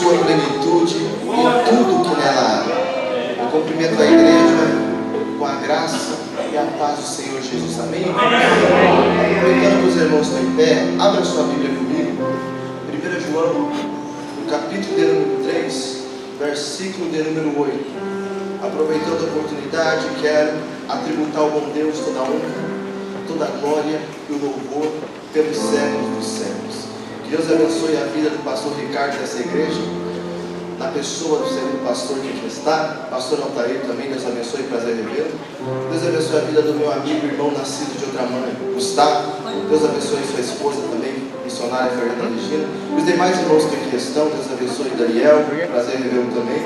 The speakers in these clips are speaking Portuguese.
sua plenitude e tudo que nela há. Eu cumprimento a igreja com a graça e a paz do Senhor Jesus. Amém? Aproveitando que os irmãos estão em pé, abra sua Bíblia comigo. 1 João, no capítulo de número 3, versículo de número 8. Aproveitando a oportunidade, quero atributar ao bom Deus toda a honra, toda a glória e o louvor pelos séculos dos séculos. Que Deus abençoe a vida do pastor Ricardo dessa igreja, na pessoa do segundo pastor que aqui está, pastor Altair também. Deus abençoe, prazer revê-lo. Deus abençoe a vida do meu amigo, irmão nascido de outra mãe, Gustavo. Deus abençoe sua esposa também, missionária Fernanda Regina. Os demais irmãos que aqui estão, Deus abençoe Daniel, prazer revê-lo também.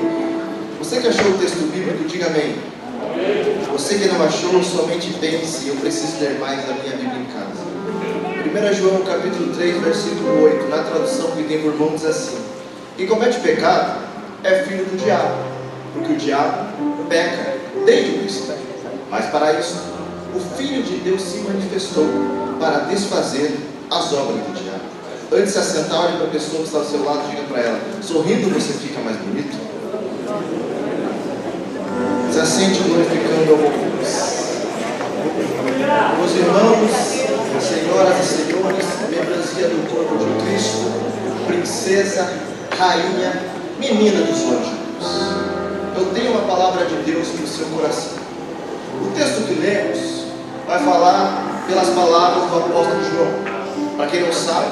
Você que achou o texto bíblico, diga amém. Você que não achou, somente pense: eu preciso ler mais a minha Bíblia em casa. 1 João capítulo 3, versículo 8, na tradução que tem por mão, diz assim: quem comete pecado é filho do diabo, porque o diabo peca desde o início. Mas para isso, o Filho de Deus se manifestou para desfazer as obras do diabo. Antes de se assentar, olhe para a pessoa que está ao seu lado e diga para ela: sorrindo você fica mais bonito. Se assente glorificando ao bom Deus. Meus irmãos, senhoras e senhores, membresia do corpo de Cristo, princesa, rainha, menina dos anjos, eu tenho uma palavra de Deus para o seu coração. O texto que lemos vai falar pelas palavras do apóstolo João. Para quem não sabe,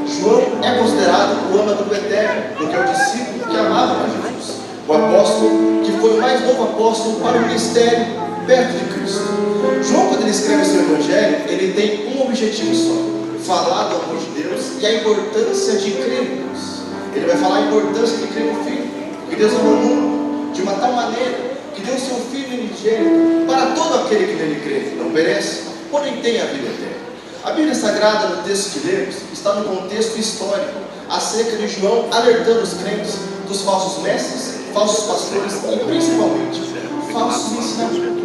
João é considerado o âmago eterno, porque é o discípulo que amava a Jesus, o apóstolo que foi o mais novo apóstolo para o ministério perto de Cristo. João, quando ele escreve o seu evangelho, ele tem um objetivo só: falar do amor de Deus e a importância de crer em Deus. Ele vai falar a importância de crer no Filho, porque Deus amou o mundo de uma tal maneira que deu seu Filho unigênito para todo aquele que nele crê, não perece, porém tem a vida eterna. A Bíblia Sagrada, no texto que lemos, está no contexto histórico acerca de João alertando os crentes dos falsos mestres, falsos pastores e principalmente falsos ensinamentos.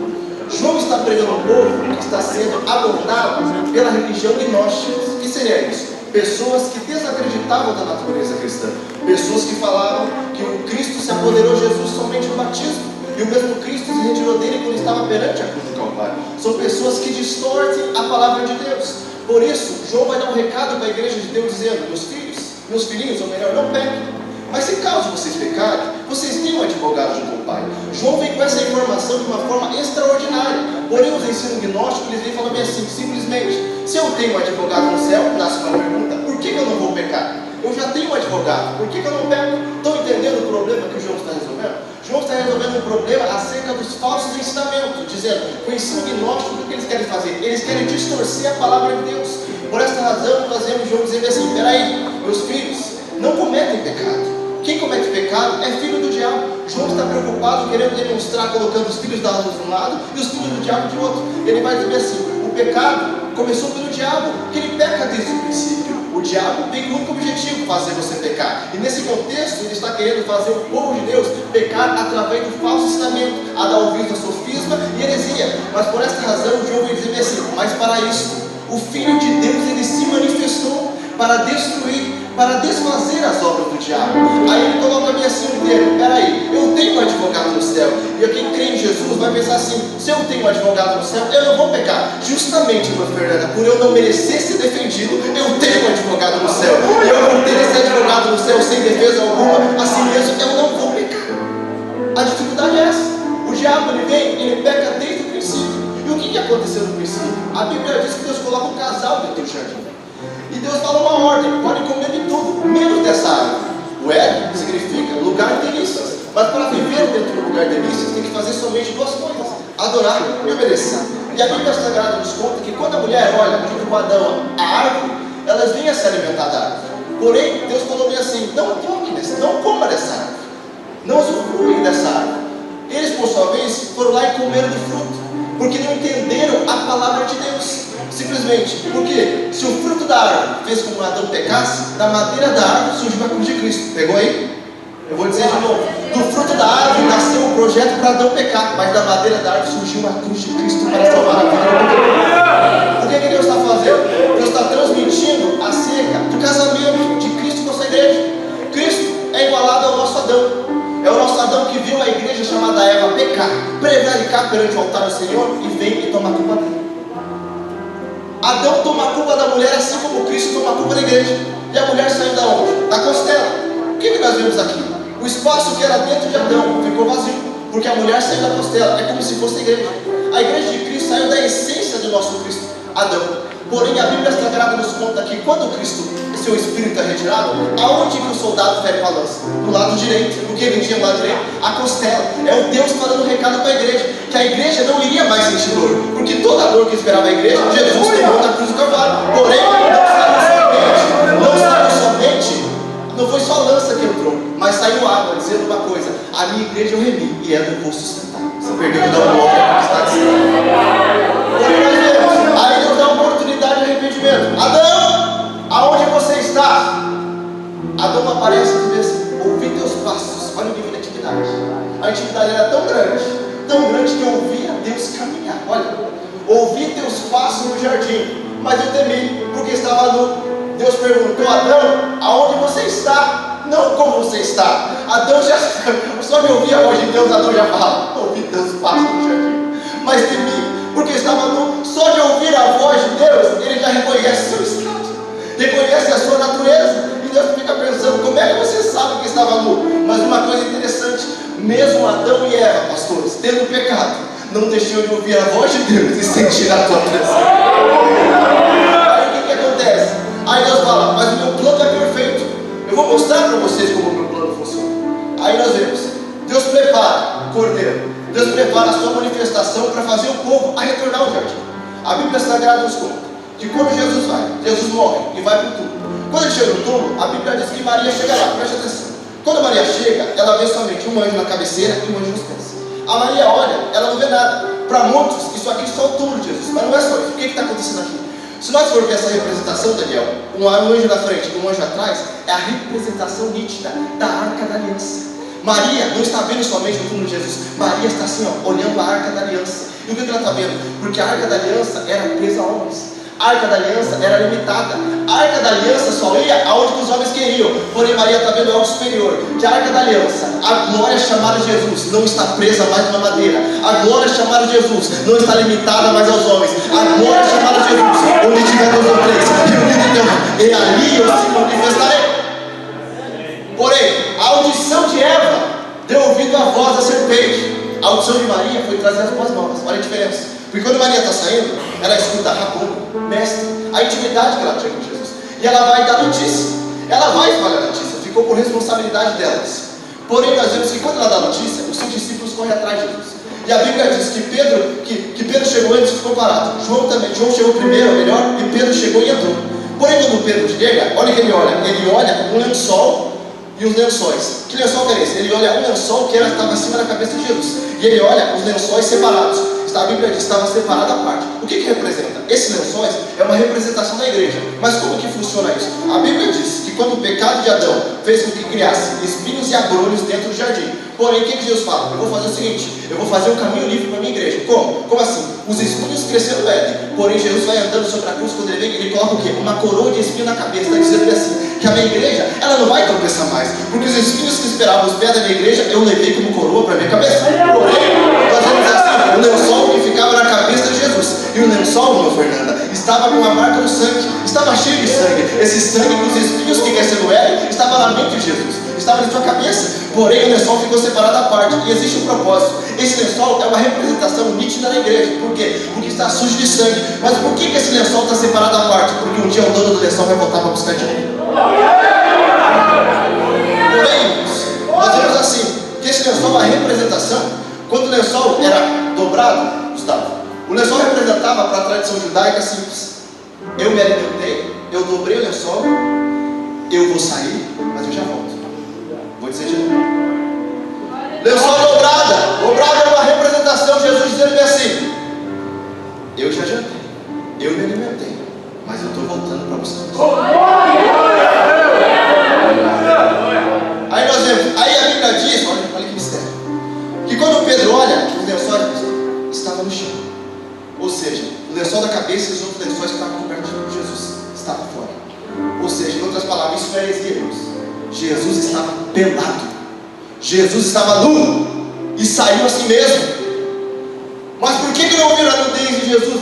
João está pregando um povo que está sendo abordado pela religião gnóstica. O que seria isso? Pessoas que desacreditavam da natureza cristã, pessoas que falavam que o Cristo se apoderou de Jesus somente no batismo, e o mesmo Cristo se retirou dele quando estava perante a cruz do Calvário. São pessoas que distorcem a palavra de Deus. Por isso, João vai dar um recado para a igreja de Deus dizendo: meus filhinhos, ou melhor, não pequem. Mas se caso vocês pecarem, vocês têm um advogado junto ao Pai. João vem com essa informação de uma forma extraordinária. Porém, os ensinos gnósticos, eles vêm falando bem assim, simplesmente: se eu tenho um advogado no céu, nasce uma pergunta: por que eu não vou pecar? Eu já tenho um advogado, por que eu não peco? Estão entendendo o problema que o João está resolvendo? João está resolvendo um problema acerca dos falsos ensinamentos, dizendo: o ensino gnóstico, o que eles querem fazer? Eles querem distorcer a palavra de Deus. Por esta razão, nós vemos João dizendo assim: peraí, meus filhos, não cometem pecado. Quem comete pecado é filho do diabo. João está preocupado, querendo demonstrar, colocando os filhos da luz de um lado e os filhos do diabo de outro. Ele vai dizer assim: o pecado começou pelo diabo, que ele peca desde o princípio. O diabo tem o único objetivo: fazer você pecar. E nesse contexto, ele está querendo fazer o povo de Deus pecar através do falso ensinamento, a dar ouvido a sofisma e heresia. Mas por esta razão, João vai dizer assim: mas para isso, o Filho de Deus, ele se manifestou para destruir, para desfazer as obras do diabo. Aí ele coloca bem assim um termo: peraí, eu tenho um advogado no céu. E quem crê em Jesus vai pensar assim: se eu tenho um advogado no céu, eu não vou pecar. Justamente, irmã Fernanda, por eu não merecer ser defendido, eu tenho um advogado no céu. E eu vou ter esse advogado no céu sem defesa alguma, assim mesmo eu não vou pecar. A dificuldade é essa: o diabo, ele vem, ele peca desde o princípio. E o que aconteceu no princípio? A Bíblia diz que Deus coloca um casal dentro do jardim. E Deus fala uma ordem: pode comer de tudo, menos dessa árvore. O Éden significa lugar de delícias. Mas para viver dentro do lugar de delícias, tem que fazer somente duas coisas: adorar e obedecer. E a Bíblia Sagrada nos conta que quando a mulher olha junto com Adão a árvore, elas vinham se alimentar da árvore. Porém, Deus falou bem assim: não toque dessa, não coma dessa árvore, não usufruem dessa árvore. Eles, por sua vez, foram lá e comeram do fruto, porque não entenderam a palavra de Deus. Simplesmente porque se o fruto da árvore fez com que Adão pecasse, da madeira da árvore surgiu a cruz de Cristo. Pegou aí? Eu vou dizer de novo: do fruto da árvore nasceu um projeto para Adão pecar, mas da madeira da árvore surgiu a cruz de Cristo para salvar a vida do pecador. O que Deus está fazendo? Deus está transmitindo acerca do casamento de Cristo com a sua igreja. Cristo é igualado ao Adão toma a culpa da mulher, assim como Cristo toma a culpa da igreja. E a mulher saiu da onde? Da costela. O que nós vemos aqui? O espaço que era dentro de Adão ficou vazio, porque a mulher saiu da costela. É como se fosse a igreja. A igreja de Cristo saiu da essência do nosso Cristo, Adão. Porém, a Bíblia Sagrada nos conta que quando Cristo, seu espírito é retirado, aonde que o soldado fere com a lança? Do lado direito. O que ele tinha do lado direito? A costela. É o Deus falando um recado para a igreja, que a igreja não iria mais sentir dor, porque toda a dor que esperava a igreja, Jesus tomou na cruz do Calvário. Porém, não foi só lança que entrou, mas saiu água, dizendo uma coisa: a minha igreja eu remi, e é do vou sustentar. Você perdeu de dar uma glória para está dizendo. Porém, nós vemos, aí Deus dá uma oportunidade de arrependimento. Adão, aonde você está? Adão aparece e diz assim: ouvi teus passos. Olha o nível de intimidade. A intimidade era tão grande que eu ouvia Deus caminhar. Olha, ouvi teus passos no jardim, mas eu temi, porque estava nu. Deus perguntou: Adão, aonde você está? Não como você está. Adão já só de ouvir a voz de Deus, Adão já fala: ouvi teus passos no jardim, mas temi, porque estava nu. Só de ouvir a voz de Deus, ele já reconhece seu estado, reconhece a sua natureza. E Deus fica pensando: como é que você sabe que estava nu? Mas uma coisa interessante, mesmo Adão e Eva, pastores, tendo pecado, não deixou de ouvir a voz de Deus e sentir a tua presença. Aí o que acontece? Aí Deus fala: mas o meu plano é perfeito, eu vou mostrar para vocês como o meu plano funciona. Aí nós vemos, Deus prepara o cordeiro, Deus prepara a sua manifestação para fazer o povo a retornar ao jardim. A Bíblia Sagrada nos conta que quando Jesus vai, Jesus morre e vai para o túmulo. Quando ele chega no túmulo, a Bíblia diz que Maria chega lá. Preste atenção. Quando Maria chega, ela vê somente um anjo na cabeceira e um anjo nos pés. A Maria olha, ela não vê nada. Para muitos, isso aqui é só o túmulo de Jesus, mas não é só isso. O que está acontecendo aqui? Se nós formos ver essa representação, Daniel, um anjo na frente e um anjo atrás, é a representação nítida da Arca da Aliança. Maria não está vendo somente o túmulo de Jesus. Maria está assim, ó, olhando a Arca da Aliança. E o que ela está vendo? Porque a Arca da Aliança era presa a homens. A Arca da Aliança era limitada. A Arca da Aliança só ia aonde os homens queriam. Porém, Maria está vendo algo superior. Que a Arca da Aliança, a glória chamada Jesus, não está presa mais numa madeira. A glória chamada Jesus não está limitada mais aos homens. A glória chamada Jesus, onde tiver dois ou três reunidos em teu nome, e ali eu se manifestarei. Porém, a audição de Eva deu ouvido à voz da serpente. A audição de Maria foi trazer as boas novas. Olha a diferença. Porque quando Maria está saindo, ela escuta Rabuno, mestre, a intimidade que ela tinha com Jesus. E ela vai dar notícia. Ela vai espalhar a notícia. Ficou por responsabilidade delas. Porém, nós vemos que quando ela dá notícia, os seus discípulos correm atrás de Jesus. E a Bíblia diz que Pedro chegou antes e ficou parado. João chegou primeiro, melhor, e Pedro chegou e entrou. Porém, quando Pedro chega, olha o que ele olha. Ele olha um lençol e os lençóis. Que lençol que era esse? Ele olha um lençol que estava acima da cabeça de Jesus. E ele olha os lençóis separados. A Bíblia diz que estava separada a parte. O que representa? Esses lençóis é uma representação da igreja. Mas como que funciona isso? A Bíblia diz que quando o pecado de Adão fez com que criasse espinhos e abrolhos dentro do jardim. Porém, o que Deus fala? Eu vou fazer o seguinte: eu vou fazer um caminho livre para a minha igreja. Como? Como assim? Os espinhos cresceram no Éden. Porém, Jesus vai andando sobre a cruz. Quando ele vem, ele coloca o quê? Uma coroa de espinho na cabeça. Está dizendo assim, que a minha igreja, ela não vai tropeçar mais. Porque os espinhos que esperavam os pés da minha igreja, eu levei como coroa para a minha cabeça. Porém, nós vamos assim, o lençol que ficava na cabeça de Jesus. E o lençol, irmã Fernanda, estava com a marca do sangue. Estava cheio de sangue. Esse sangue com os espinhos que cresceram no Éden, estava na mente de Jesus. Estava na sua cabeça. Porém, o lençol ficou separado à parte. E existe um propósito. Esse lençol é uma representação nítida da igreja. Por quê? Porque está sujo de sangue. Mas por que esse lençol está separado à parte? Porque um dia o dono do lençol vai voltar para buscar de novo. Porém, nós vemos assim, que esse lençol é uma representação. Quando o lençol era dobrado, Gustavo, o lençol representava para a tradição judaica simples. Eu me alimentei, eu dobrei o lençol, eu vou sair, mas eu já volto. Vou dizer de novo. Lençol dobrada. Dobrada é uma representação. Jesus dizendo assim: eu já jantei, eu me alimentei, mas eu estou voltando para buscar você. Aí nós vemos, aí a Bíblia diz, olha que mistério, que quando Pedro olha, os lençóis estavam no chão. Ou seja, o lençol da cabeça e os outros lençóis que estavam cobertos por Jesus estavam fora. Ou seja, em outras palavras, isso é heresia, irmãos. Jesus estava pelado. Jesus estava nu e saiu assim mesmo. Mas por que não viram a nudez de Jesus?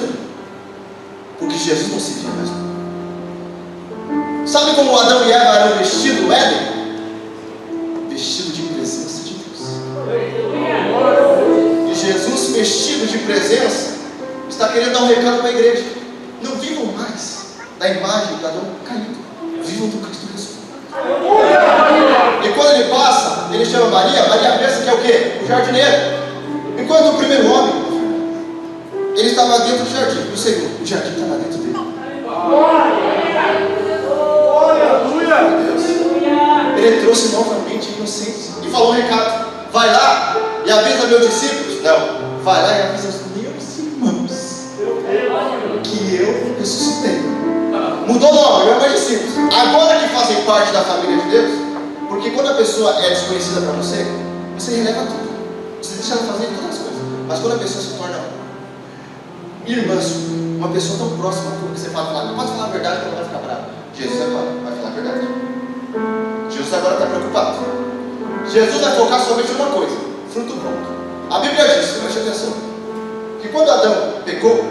Porque Jesus não se via mais nu. Sabe como Adão e Eva eram vestidos no Éden? Vestido de presença de Deus. E Jesus, vestido de presença, está querendo dar um recado para a igreja. Não vivam mais da imagem do Adão caído. Vivam do Cristo ressuscitado. E quando ele passa, ele chama Maria. Maria pensa que é o quê? O jardineiro. Enquanto o primeiro homem, ele estava dentro do jardim. O segundo, o jardim estava dentro dele. Deus. Ele trouxe novamente a inocência e falou um recado: vai lá e avisa meus discípulos. Não, vai lá e avisa os meus irmãos que eu ressuscitei. Mudou o nome, não é mais discípulos. Agora que fazem parte da família de Deus. Porque quando a pessoa é desconhecida para você, você releva tudo, você deixa ela fazer todas as coisas. Mas quando a pessoa se torna irmã, uma pessoa tão próxima a tudo que você fala, não pode falar a verdade que ela vai ficar brava. Jesus agora vai falar a verdade. Jesus agora está preocupado. Jesus vai focar somente em uma coisa: fruto pronto. A Bíblia diz, preste atenção, que quando Adão pecou,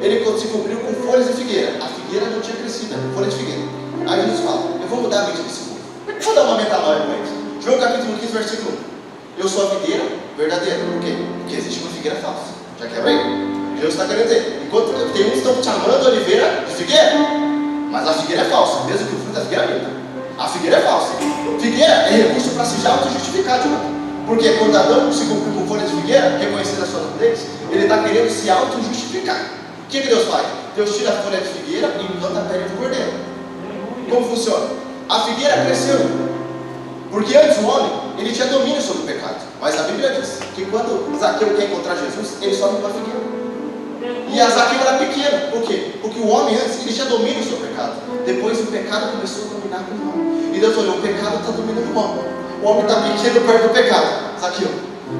ele se cobriu com folhas de figueira. A figueira não tinha crescido, folha de figueira. Aí Jesus fala: eu vou mudar a mente desse povo. Vou dar uma metanoia para eles. João capítulo 15, versículo 1. Eu sou a figueira verdadeira. Por quê? Porque existe uma figueira falsa. Já quebra aí? Jesus está querendo dizer, enquanto tem uns que estão chamando a oliveira de figueira, mas a figueira é falsa, mesmo que o fruto da figueira é linda. A figueira é falsa. Figueira é recurso para se auto-justificar de novo. Porque quando Adão se cumpriu com folha de figueira, reconhecendo a sua nudez, ele está querendo se auto-justificar. O que Deus faz? Deus tira a folha de figueira e planta a pele do cordeiro. Como funciona? A figueira cresceu. Porque antes o homem, ele tinha domínio sobre o pecado. Mas a Bíblia diz que quando Zaqueu quer encontrar Jesus, ele sobe uma figueira. E a Zaqueu era pequena. Por quê? Porque o homem antes, ele tinha domínio sobre o pecado. Depois o pecado começou a dominar com o homem. E Deus olhou, o pecado está dominando o homem. O homem está pequeno perto do pecado. Zaqueu,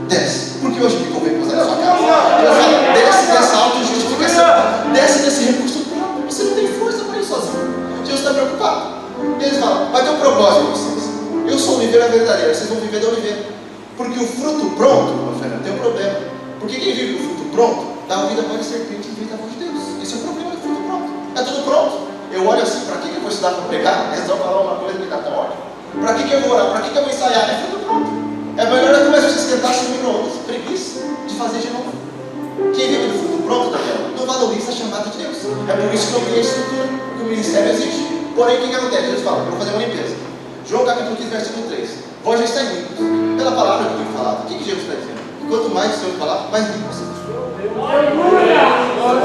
desce. Porque hoje me convém posar na sua casa. Deus fala, desce dessa auto-justificação. Desce desse recurso próprio. Você não tem força para ir sozinho. Jesus está preocupado. E eles falam, vai ter um propósito em vocês. Eu sou oliveira verdadeira, vocês vão viver da oliveira. Porque o fruto pronto, meu Fernando, tem um problema. Porque quem vive do fruto pronto, dá a vida para a serpente em vez da voz de Deus. Esse é o problema do fruto pronto. É tudo pronto. Eu olho assim, para que eu vou estudar para pregar? Eles vão falar uma coisa que me dá tão ódio. Para que eu vou orar? Para que eu vou ensaiar? É fruto pronto. É melhor eu começar a esquentar sem micro-ondas. Preguiça de fazer de novo. Quem vive do fruto pronto, Daniel, não valoriza a chamada de Deus. É por isso que eu criei a estrutura, que o ministério existe. Porém, o que acontece? Deus fala, eu vou fazer uma limpeza. João capítulo 15, versículo 3. Vós já estáis limpos pela palavra que eu tenho falado. O que Jesus está dizendo? Quanto mais o Senhor falar, mais limpo você.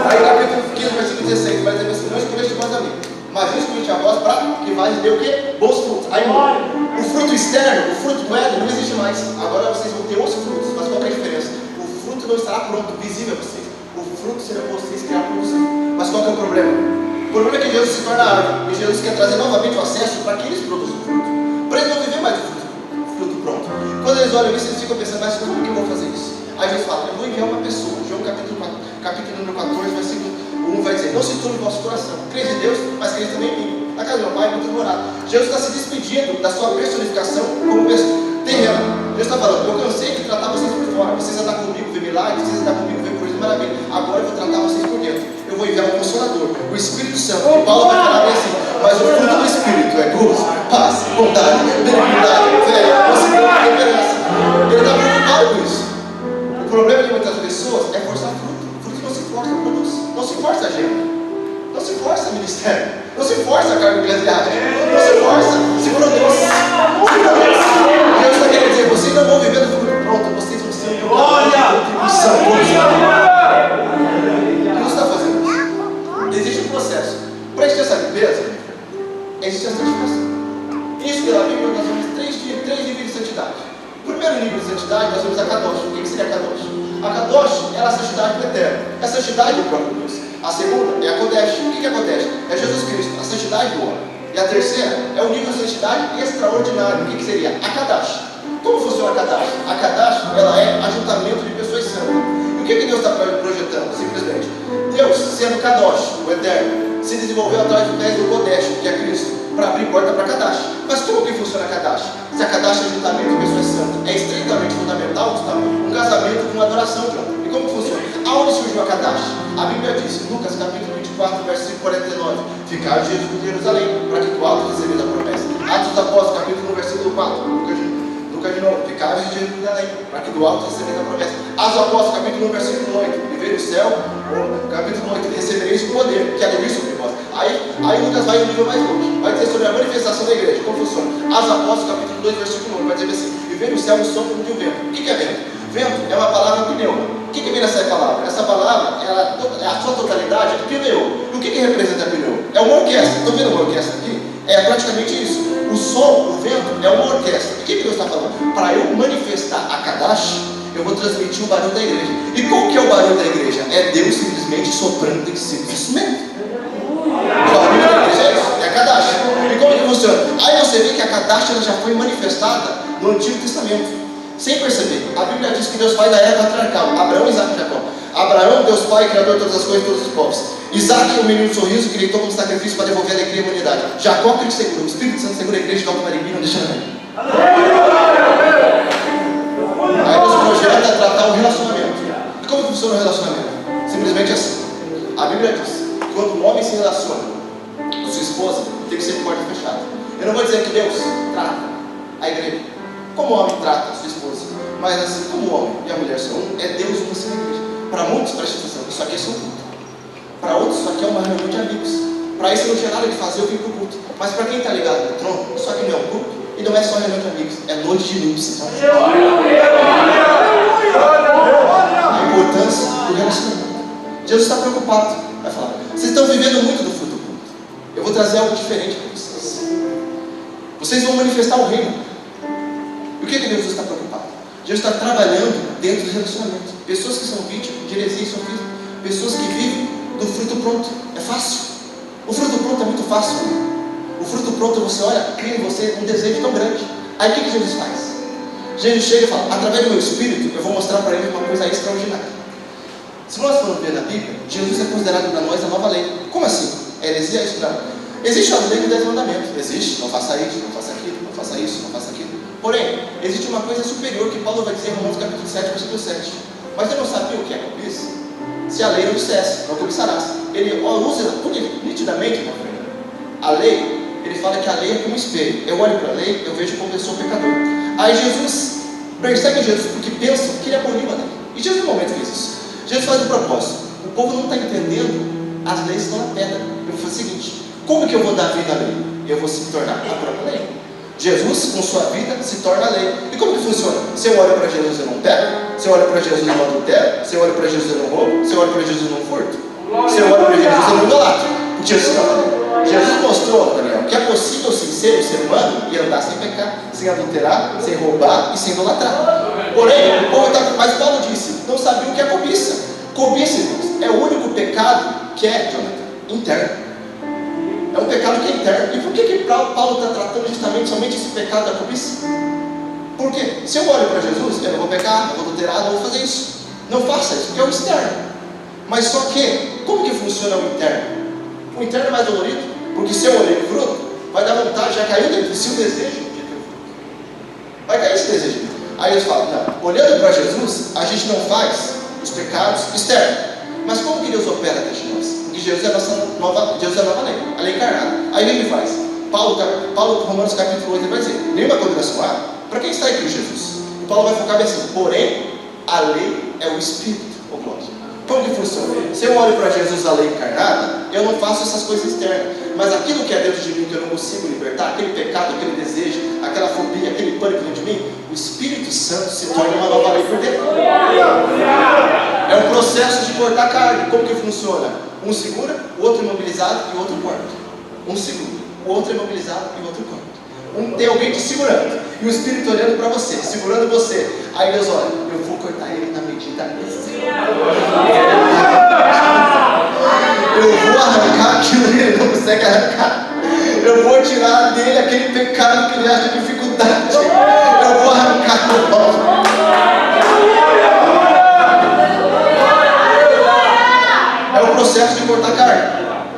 Aí capítulo 15, versículo 16, vai dizer assim, não escolheste mais a mim, mas eu escolhi a vós para que mais dê o quê? Bons frutos. Aí o fruto externo, o fruto do Éden, não existe mais. Agora vocês vão ter os frutos, mas qual é a diferença? O fruto não estará pronto, visível a vocês. O fruto será vocês criar por você. Mas qual é o problema? O problema é que Jesus se torna árvore, e Jesus quer trazer novamente o acesso para que eles produzam fruto. Para eles não viver mais o fruto pronto. Quando eles olham isso, eles ficam pensando, mas como que eu vou fazer isso? Aí Jesus fala, eu vou enviar uma pessoa. João capítulo número 14, versículo 1 vai dizer, não se turbe o vosso coração. Crede em Deus, mas crede também em mim. Na casa do meu pai, muito morado. Jesus está se despedindo da sua personificação como terrena. Jesus está falando, eu cansei de tratar vocês por fora. Vocês andam comigo, ver milagres, vocês andam comigo, ver coisas maravilhas. Agora eu vou tratar vocês por dentro. Eu vou enviar um Consolador, o Espírito Santo. E Paulo vai falar bem assim, mas o fruto do Espírito é gozo, paz, bondade, benignidade, fé, mansidão, temperança. Ele está preocupado com isso. O problema de muitas pessoas é forçar fruto. Fruto não se força a produzir. Não se força a agenda. Não se força a ministério. Não se força a carga eclesiástica. Não se força. Se produz. Deus está querendo dizer, vocês não vão viver do fruto pronto. Vocês vão ser um contribuição. Deus está fazendo isso. Existe um processo. Para existir essa limpeza, existe a santificação. Isso pela Bíblia nós vemos três níveis de santidade. O primeiro nível de santidade, nós vemos a Kadosh. O que seria a Kadosh? A Kadosh é a santidade do eterno. É a santidade do próprio Deus. A segunda é a Kodesh. O que é Kodesh? É Jesus Cristo, a santidade do homem. E a terceira é o nível de santidade extraordinário. O que seria? A Kadash. Como funciona a Kadash? A Kadash, ela é ajuntamento de pessoas santas. E o que Deus está projetando? Simplesmente, Deus, sendo Kadosh, o eterno, se desenvolveu atrás do pés do Kodesh, que é Cristo, para abrir porta para Kadash. Mas como que funciona a Kadash? Se a Kadash é ajuntamento de pessoas santas, é estritamente fundamental, Gustavo, um casamento com adoração, John. E como funciona? Aonde surgiu a Kadash? A Bíblia diz, Lucas capítulo 24, 24, versículo 49. Ficar Jesus em Jerusalém, para que tu alto recebes a promessa. Atos dos Apóstolos, capítulo 1, versículo 4. Lucas de novo. Ficar em Jerusalém, para que do alto recebes a promessa. Atos dos Apóstolos, capítulo 1, versículo 8. Viver o céu, capítulo 8. Recebereis o poder, que é vir sobre vós. Aí Lucas vai um nível mais longe. Vai dizer sobre a manifestação da igreja, como funciona. Atos dos Apóstolos, capítulo 2, versículo 1. Vai dizer assim: viver o céu no sopro de um vento. O que é vento? Vento é uma palavra pneuma. O que vem nessa palavra? Essa palavra, a sua totalidade é pneu. E o que representa pneu? É uma orquestra. Estão vendo uma orquestra aqui? É praticamente isso. O som, o vento, é uma orquestra. O que Deus está falando? Para eu manifestar a Kadash, eu vou transmitir o barulho da igreja. E qual que é o barulho da igreja? É Deus simplesmente soprando em si o instrumento. O barulho da igreja é isso, é a Kadash. E como que funciona? Aí você vê que a Kadash ela já foi manifestada no Antigo Testamento. Sem perceber. A Bíblia diz que Deus Pai da era patriarcal. Abraão, Isaac e Jacó. Abraão, Deus Pai, Criador de todas as coisas e todos os povos. Isaac, o menino do sorriso, que deitou como sacrifício para devolver a alegria à humanidade. Jacó, que ele segura. O Espírito Santo segura a igreja de alto marimbi, não deixa nada. Aí Deus projeta tratar o relacionamento. E como funciona o relacionamento? Simplesmente assim. A Bíblia diz que quando um homem se relaciona com sua esposa, tem que ser de porta fechada. Eu não vou dizer que Deus trata a igreja como o homem trata a sua esposa, mas assim como o homem e a mulher são um, é Deus uma só igreja. Para muitos, presta atenção, isso aqui é só culto. Para outros, isso aqui é uma reunião de amigos. Para isso eu não tinha nada de fazer, eu vim para o culto. Mas para quem está ligado no trono, isso aqui não é um culto e não é só reunião de amigos, é noite de núpcias. A importância do relacionamento. Jesus está preocupado, vai falar: vocês estão vivendo muito do fruto do culto. Eu vou trazer algo diferente para vocês. Vocês vão manifestar o reino. E o que Deus está preocupado? Deus está trabalhando dentro do relacionamento. Pessoas que são vítimas de heresia e sofismo. Pessoas que vivem do fruto pronto. É fácil. O fruto pronto é muito fácil. O fruto pronto, você olha, cria em você um desejo tão grande. Aí o que Jesus faz? Jesus chega e fala: através do meu Espírito, eu vou mostrar para ele uma coisa extraordinária. Se nós formos ver na Bíblia, Jesus é considerado para nós a nova lei. Como assim? Heresia é isso? Não. Existe a lei do 10 mandamentos. Existe: não faça isso, não faça aquilo, não faça isso, não faça aquilo. Porém, existe uma coisa superior que Paulo vai dizer em Romanos capítulo 7, versículo 7. Mas eu não sabia o que é cobiça? Se a lei não dissesse, não cobiçarás. Ele usa nitidamente, meu filho. A lei, ele fala que a lei é como um espelho. Eu olho para a lei, eu vejo como eu sou pecador. Aí Jesus persegue Jesus porque pensam que ele aboliu a lei. E Jesus no momento fez isso. Jesus faz um propósito. O povo não está entendendo, as leis estão na pedra. Eu vou fazer o seguinte: como que eu vou dar vida à lei? Eu vou se tornar a própria lei. Jesus, com sua vida, se torna a lei. E como que funciona? Se eu olho para Jesus, eu não pego. Se eu olho para Jesus, eu não adultero. Se eu olho para Jesus, eu não roubo. Se eu olho para Jesus, eu não furto. Se eu olho para Jesus, eu não idolatro. Jesus não. Jesus mostrou, Daniel, que é possível sim ser um ser humano e andar sem pecar, sem adulterar, sem roubar e sem idolatrar. Porém, o povo está... Mas Paulo disse: não sabia o que é cobiça. Cobiça, irmãos, é o único pecado que é, Jonathan, interno. É um pecado que é interno. E por que Paulo está tratando justamente somente esse pecado da cobiça? Por quê? Se eu olho para Jesus, eu não vou pecar, não vou adulterar, não vou fazer isso. Não faça isso, porque é o externo. Mas só que, como que funciona o interno? O interno é mais dolorido, porque se eu olhei o fruto, vai dar vontade, já caiu dentro de si o desejo de ter fruto. Vai cair esse desejo. Aí eles falam: não, olhando para Jesus, a gente não faz os pecados externos. Mas como que Deus opera dentro de nós? Porque Jesus é a nossa nova lei, a lei encarnada. Aí o que ele faz? Paulo, Romanos capítulo 8, ele vai dizer: nenhuma condenação há para quem está em Cristo Jesus. E Paulo vai focar bem assim: porém, a lei é o Espírito, ô glória. Como que funciona? Se eu olho para Jesus, a lei encarnada, eu não faço essas coisas externas. Mas aquilo que é dentro de mim, que eu não consigo libertar, aquele pecado, aquele desejo, aquela fobia, aquele pânico dentro de mim, o Espírito Santo se torna uma nova lei por dentro. É um processo de cortar carne. Como que funciona? Um segura, o outro imobilizado e o outro corta. Um segura, o outro imobilizado e o outro corta. Tem alguém te segurando e o Espírito olhando para você, segurando você. Aí Deus olha: eu vou cortar ele na medida dele. Eu vou arrancar aquilo que ele não consegue arrancar. Eu vou tirar dele aquele pecado que ele acha dificuldade. Eu vou arrancar do pau. É o processo de cortar carne.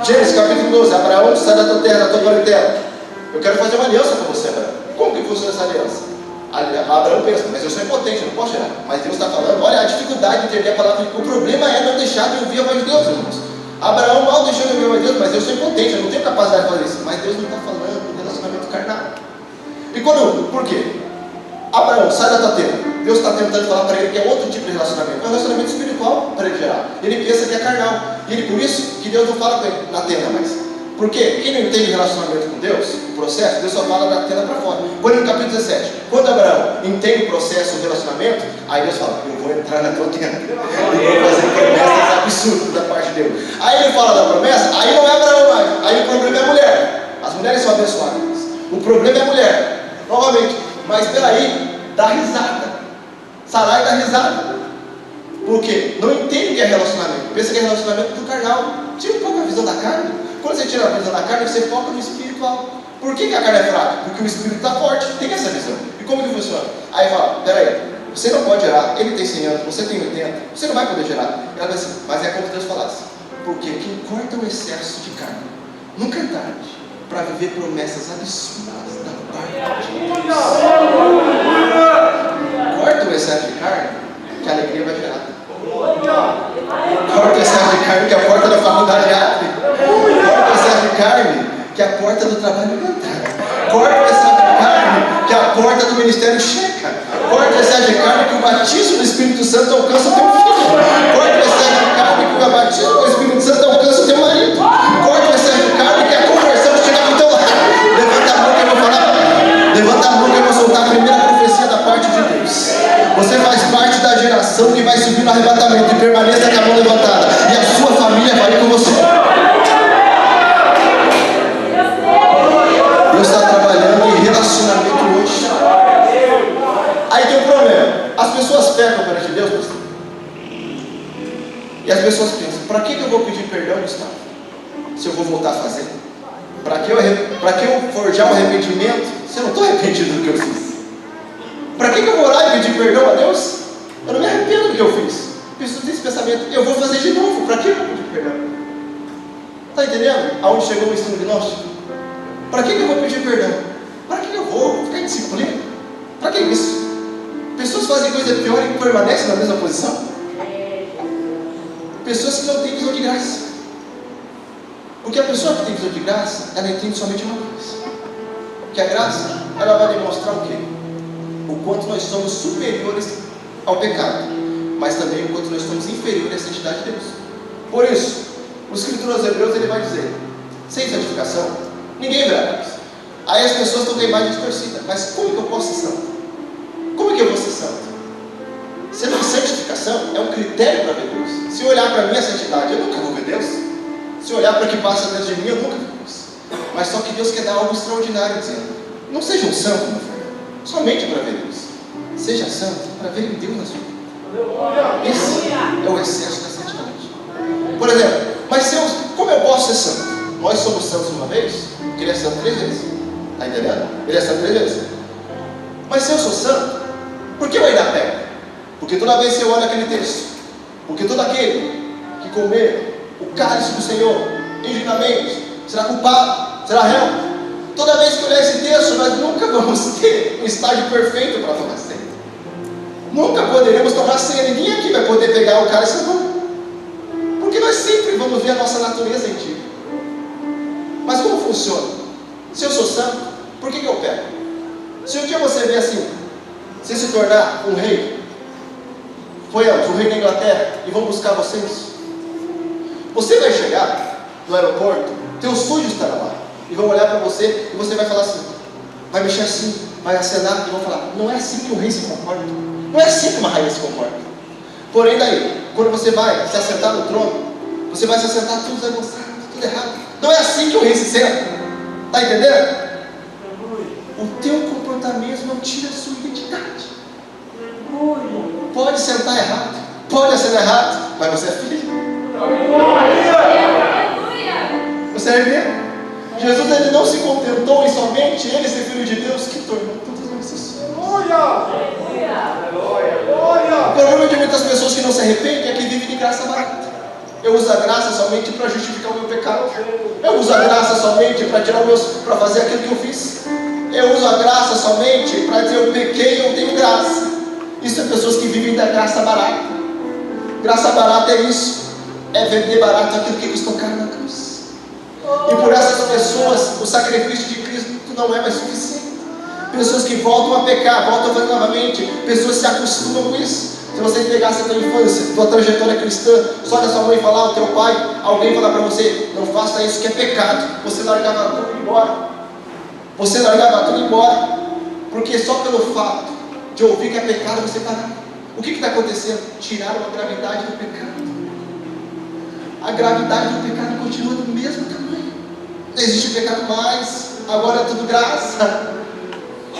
Gênesis capítulo 12. Abraão, sai da tua terra, da tua parentela. Eu quero fazer uma aliança com você, Abraão. Como que funciona essa aliança? Abraão pensa: mas eu sou impotente, eu não posso gerar. Mas Deus está falando: olha, a dificuldade de entender a palavra. O problema é não deixar de ouvir a voz de Deus, irmãos. Abraão mal deixou de ouvir a Deus, mas eu sou impotente, eu não tenho capacidade de fazer isso. Mas Deus não está falando do relacionamento carnal. E por quê? Abraão, sai da tua tenda. Deus está tentando falar para ele que é outro tipo de relacionamento. É um relacionamento espiritual para ele gerar. Ele pensa que é carnal. E ele, por isso que Deus não fala com ele na tenda mais. Porque quem não entende relacionamento com Deus, o processo, Deus só fala da tenda para fora. Quando no capítulo 17, quando Abraão entende o processo do relacionamento, aí Deus fala, eu vou entrar na tua tenda. E vou fazer promessas absurdas da parte de Deus. Aí ele fala da promessa, aí não é Abraão mais. Aí o problema é a mulher. As mulheres são abençoadas. O problema é a mulher. Novamente. Mas peraí, dá risada. Sarai dá risada. Por quê? Não entende o que é relacionamento. Pensa que é relacionamento do carnal. Tira um pouco a visão da carne. Quando você tira a visão da carne, você foca no espiritual. Por que a carne é fraca? Porque o espírito está forte, tem essa visão. E como que funciona? Aí fala, peraí, você não pode gerar, ele tem 100 anos, você tem 80, você não vai poder gerar. Ela vai assim, mas é como Deus falasse. Porque quem corta o excesso de carne, nunca é tarde para viver promessas absurdas da parte de Deus. Corta o excesso de carne, que a alegria vai gerar. Corta o excesso de carne, que a porta da faculdade abre. Corta o excesso de carne, que a porta do trabalho entra. Corta o excesso de carne, que a porta do ministério checa. Corta o excesso de carne, que o batismo do Espírito Santo alcança o teu filho. Corta o excesso de carne, que o batismo do Espírito Santo alcança o teu marido. Corta o excesso de carne, que a conversão chega no teu lado. Levanta a mão que eu vou falar. Levanta a mão que eu vou soltar a primeira profecia da parte de Deus. Você faz parte da geração que vai subir no arrebatamento e permaneça com a mão levantada. E a sua família vai ir com você. Deus está trabalhando em relacionamento hoje. Aí tem um problema. As pessoas pecam perante Deus, pastor. E as pessoas pensam, para que eu vou pedir perdão, Gustavo? Se eu vou voltar a fazer? Para que eu forjar um arrependimento se eu não estou arrependido do que eu fiz? Para que eu vou orar e pedir perdão a Deus? Eu não me arrependo do que eu fiz. Preciso desse pensamento, eu vou fazer de novo. Para que eu vou pedir perdão? Está entendendo aonde chegou o ensino gnóstico? Para que eu vou pedir perdão? Para que eu vou ficar em disciplina? Para que isso? Pessoas fazem coisa pior e permanecem na mesma posição. Pessoas que não têm visão de graça. Porque a pessoa que tem visão de graça, ela entende somente uma coisa. Que a graça, ela vai demonstrar o quê? O quanto nós somos superiores ao pecado, mas também o quanto nós somos inferiores à santidade de Deus. Por isso, o escritor aos Hebreus ele vai dizer, sem santificação, ninguém verá Deus. Aí as pessoas estão com a imagem distorcida, mas como que eu posso ser santo? Como que eu vou ser santo? Sendo que santificação é um critério para ver Deus. Se eu olhar para a minha santidade, eu nunca vou ver Deus. Se eu olhar para o que passa dentro de mim, eu nunca vou ver Deus. Mas só que Deus quer dar algo extraordinário, dizendo, não seja um santo, meu filho, somente para ver Deus. Seja santo para ver Deus na sua vida. Esse é o excesso da santidade. Por exemplo, mas como eu posso ser santo? Nós somos santos uma vez, porque ele é santo 3 vezes. Está entendendo? Ele é santo 3 vezes. Mas se eu sou santo, por que eu ainda peco? Porque toda vez que eu olho aquele texto, porque todo aquele que comer o cálice do Senhor indignamente será culpado, será réu. Toda vez que eu olhar esse texto, nós nunca vamos ter um estágio perfeito para tomar ceia. Nunca poderemos tomar ceia. Ninguém aqui vai poder pegar o cálice agora. Porque nós sempre vamos ver a nossa natureza em ti. Mas como funciona? Se eu sou santo, por que eu peco? Se um dia você vê assim, você se tornar um rei, foi o rei da Inglaterra, e vão buscar vocês. Você vai chegar no aeroporto, teu sujo estará lá, e vão olhar para você, e você vai falar assim, vai mexer assim, vai acenar, e vão falar, não é assim que um rei se comporta, não é assim que uma rainha se comporta. Porém daí, quando você vai se assentar no trono, você vai se assentar tudo demonstrado, tudo errado. Não é assim que o rei se senta. Está entendendo? O teu comportamento não tira a sua identidade. Pode sentar errado, pode assinar errado, mas você é filho. Você é irmão. Jesus ele não se contentou em somente ele ser filho de Deus, que tornou todas nossas filhas. O problema de muitas pessoas que não se arrependem é que vivem de graça barata. Eu uso a graça somente para justificar o meu pecado. Eu uso a graça somente para para fazer aquilo que eu fiz. Eu uso a graça somente para dizer eu pequei e eu tenho graça. Isso é pessoas que vivem da graça barata. Graça barata é isso. é vender barato aquilo que custou caro na cruz. E por essas pessoas, o sacrifício de Cristo não é mais suficiente. Pessoas que voltam a pecar, voltam a fazer novamente, pessoas se acostumam com isso. Se você pegasse a tua infância, tua trajetória cristã, só que a sua mãe falar, o teu pai, alguém falar para você, não faça isso que é pecado, você largava tudo e embora. Você largava tudo e embora, porque só pelo fato de ouvir que é pecado, você parava. O que está acontecendo? Tiraram a gravidade do pecado. A gravidade do pecado continua do mesmo tamanho. Não existe pecado mais, agora é tudo graça.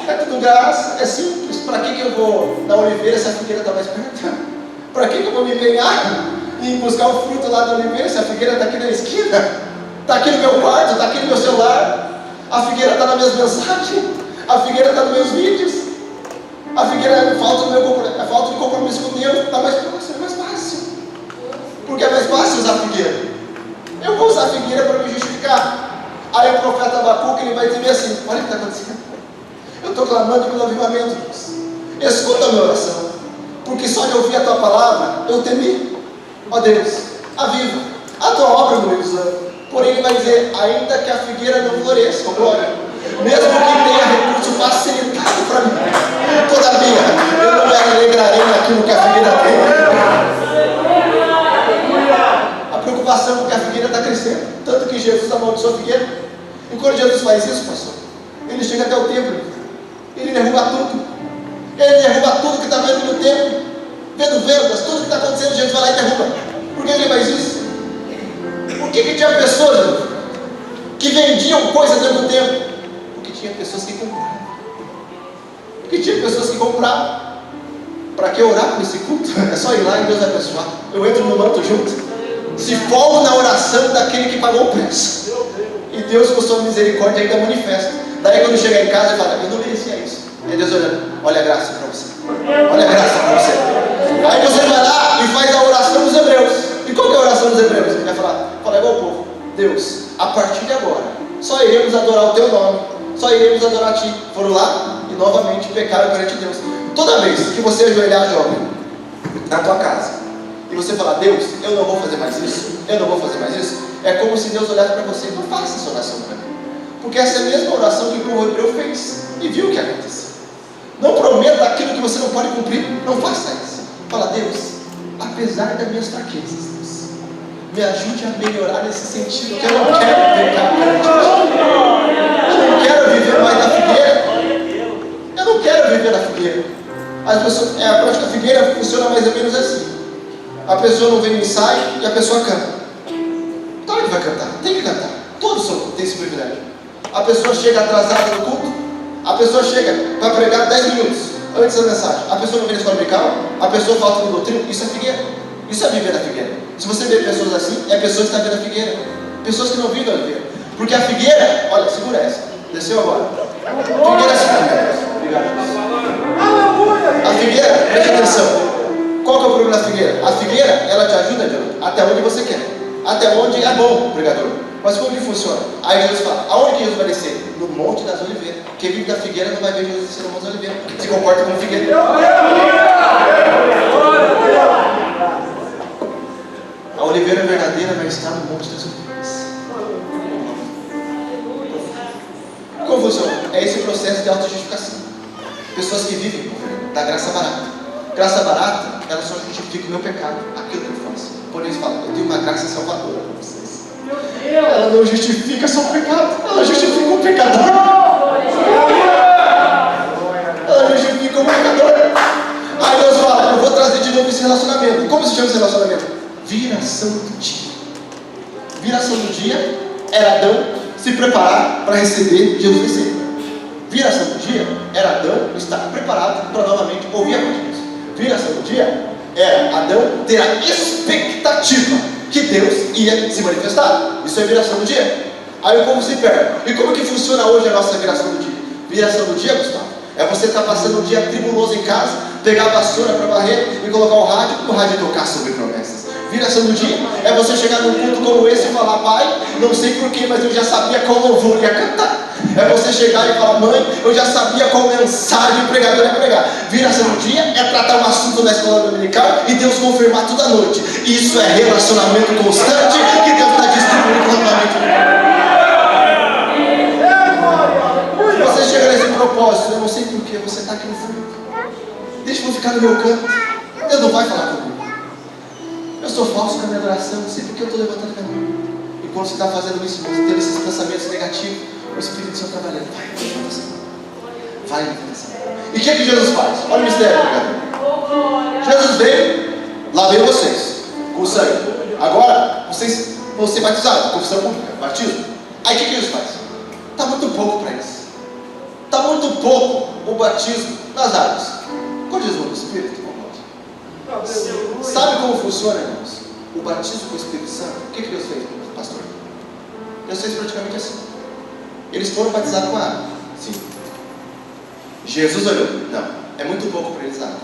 É tudo graça, é simples. Para que eu vou na oliveira se a figueira está mais perto? Para que eu vou me empenhar em buscar o fruto lá da oliveira se a figueira está aqui na esquina? Está aqui no meu quarto, está aqui no meu celular. A figueira está nas minhas mensagens, a figueira está nos meus vídeos. A figueira é falta de compromisso com Deus. Está mais próximo, é mais fácil. Porque é mais fácil usar a figueira. Eu vou usar a figueira para me justificar. Aí o profeta Abacuque, ele vai dizer assim: olha o que está acontecendo. Eu estou clamando pelo avivamento, Deus. Escuta a minha oração, porque só de ouvir a tua palavra eu temi. Ó Deus, aviva a tua obra no meu exame. Porém ele vai dizer, ainda que a figueira não floresça, ó glória, mesmo que tenha recurso facilitado para mim, todavia eu não me alegrarei naquilo que a figueira tem. A preocupação é que a figueira está crescendo, tanto que Jesus amaldiçoou a figueira. E quando Jesus faz isso, pastor, ele chega até o templo, ele derruba tudo. Ele derruba tudo que está vendo no templo, vendo vendas, tudo que está acontecendo, Jesus vai lá e derruba. Por que ele faz isso? Por que tinha pessoas que vendiam coisas dentro do templo? Porque tinha pessoas que compravam. Porque tinha pessoas que compravam. Para que orar por esse culto? É só ir lá e Deus vai abençoar. Eu entro no manto junto. Se folgo na oração daquele que pagou o preço. E Deus, com sua misericórdia, ainda manifesta. Daí quando chegar em casa, ele fala, eu não merecia isso. É Deus olhando, olha a graça para você. Olha a graça para você. Aí você vai lá e faz a oração dos hebreus. E qual que é a oração dos hebreus? Ele vai fala igual o povo. Deus, a partir de agora, só iremos adorar o teu nome. Só iremos adorar a ti. Foram lá e novamente pecaram perante Deus. Toda vez que você ajoelhar, jovem, na tua casa, e você falar, Deus, eu não vou fazer mais isso, eu não vou fazer mais isso, é como se Deus olhasse para você, não faça essa oração para mim. Porque essa é a mesma oração que o povo hebreu fez e viu o que aconteceu. Não prometa aquilo que você não pode cumprir, não faça isso. Fala, Deus, apesar das minhas fraquezas, Deus, me ajude a melhorar nesse sentido, que eu não quero pecar perante ti. Eu não quero viver mais na figueira. Eu não quero viver na figueira. As pessoas, a prática da figueira funciona mais ou menos assim. A pessoa não vem no ensaio e a pessoa canta. Claro que vai cantar, tem que cantar. Todos têm esse privilégio. A pessoa chega atrasada no culto, a pessoa chega para pregar 10 minutos antes da mensagem. A pessoa não vem na escola dominical, a pessoa falta no doutrina. Isso é figueira. Isso é viver na figueira. Se você vê pessoas assim, é pessoas que estão vendo a figueira. Pessoas que não vivem a figueira. Porque a figueira, olha, segura essa. Desceu agora. Figueira é assim. Obrigado. A figueira, preste atenção. Qual que é o problema da figueira? A figueira, ela te ajuda, Deus, até onde você quer. Até onde é bom, pregador. Mas como que funciona? Aí Jesus fala, aonde que Jesus vai descer? No Monte das Oliveiras. Quem vive da figueira não vai ver Jesus descer no Monte das Oliveiras. Se comporta como figueira. A oliveira verdadeira vai estar no Monte das Oliveiras. Como funciona? É esse processo de autojustificação. Pessoas que vivem da graça barata. Graça barata, ela só justifica o meu pecado, aquilo que eu faço. Por isso fala, eu tenho uma graça salvadora para vocês. Ela não justifica só o pecado, ela justifica o pecador. Ela justifica o pecador. Aí Deus fala, eu vou trazer de novo esse relacionamento. Como se chama esse relacionamento? Viração do dia. Viração do dia era Adão se preparar para receber Jesus descer. Viração do dia era Adão estar preparado para novamente ouvir a voz de Deus. Viração do dia era Adão ter a expectativa que Deus ia se manifestar. Isso é viração do dia. Aí o povo se perde. E como que funciona hoje a nossa viração do dia? Viração do dia, Gustavo, é você estar passando um dia tribuloso em casa, pegar a vassoura para varrer e colocar o rádio tocar sobre promessas. Viração do dia é você chegar num culto como esse e falar, pai, não sei porquê, mas eu já sabia qual louvor ia cantar. É você chegar e falar: mãe, eu já sabia qual mensagem o pregador ia pregar. Vira-se no dia, é tratar um assunto na escola dominical e Deus confirmar tudo à noite. Isso é relacionamento constante que Deus está distribuindo novamente. Você chega nesse propósito: eu não sei porquê, você está aqui no fundo. Deixa eu ficar no meu canto. Deus não vai falar comigo. Eu sou falso com a minha adoração, não sei porque eu estou levantando a minha mão. E quando você está fazendo isso, você tendo esses pensamentos negativos, o Espírito Santo trabalhando. Vai, levanta essa mão. Vai, levanta essa mão. E o que Jesus faz? Olha o mistério, cara. Jesus veio, lá veio vocês, com o sangue. Agora, vocês vão ser batizados, confissão pública, batismo. Aí o que Jesus faz? Está muito pouco para isso. Está muito pouco o batismo nas águas. Quando Jesus no Espírito, sabe como funciona, irmãos? O batismo com o Espírito Santo. O que Deus fez, pastor? Deus fez praticamente assim. Eles foram batizados com água. Sim. Jesus olhou: não, é muito pouco para eles água.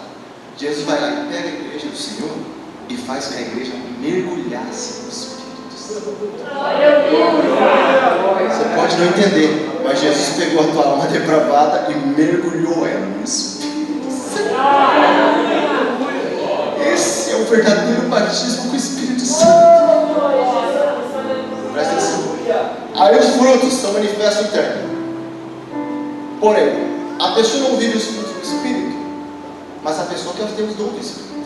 Jesus vai lá e pega a igreja do Senhor e faz que a igreja mergulhasse no Espírito Santo. Você pode não entender, mas Jesus pegou a tua alma depravada e mergulhou ela no Espírito Santo. Esse é o verdadeiro batismo com o Espírito Santo. Presta atenção. Aí os frutos são manifestos internos. Porém, a pessoa não vive os frutos do Espírito, mas a pessoa quer ter os dons do Espírito.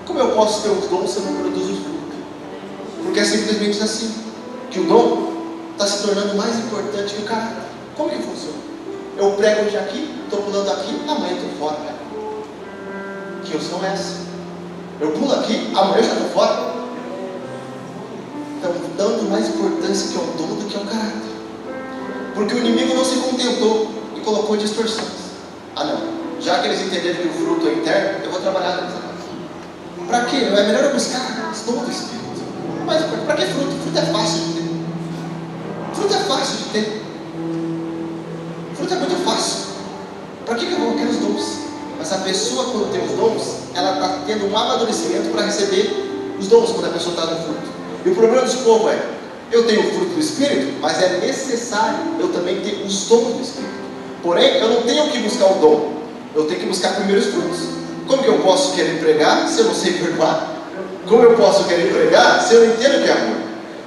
Como eu posso ter os dons se eu não produzo os frutos? Porque é simplesmente assim, que o dom está se tornando mais importante que o caráter. Como que funciona? Eu prego hoje aqui, estou pulando aqui, amanhã estou fora, cara. Que unção é essa? Eu pulo aqui, amanhã eu já estou fora. Então, dando mais importância que ao dom do que ao caráter. Porque o inimigo não se contentou e colocou distorções. Ah não, já que eles entenderam que o fruto é interno, eu vou trabalhar nessa parte. Para quê? É melhor eu buscar os dons do Espírito. Mas para que fruto? Fruto é fácil de ter. Fruto é fácil de ter. Fruto é muito fácil. Para que eu vou querer os dons? Mas a pessoa, quando tem os dons, ela está tendo um amadurecimento para receber os dons quando a pessoa está no fruto. E o problema desse povo é: eu tenho o fruto do Espírito, mas é necessário eu também ter os dons do Espírito. Porém, eu não tenho que buscar o dom, eu tenho que buscar primeiro os frutos. Como que eu posso querer pregar se eu não sei perdoar? Como eu posso querer pregar se eu não entendo o que é amor?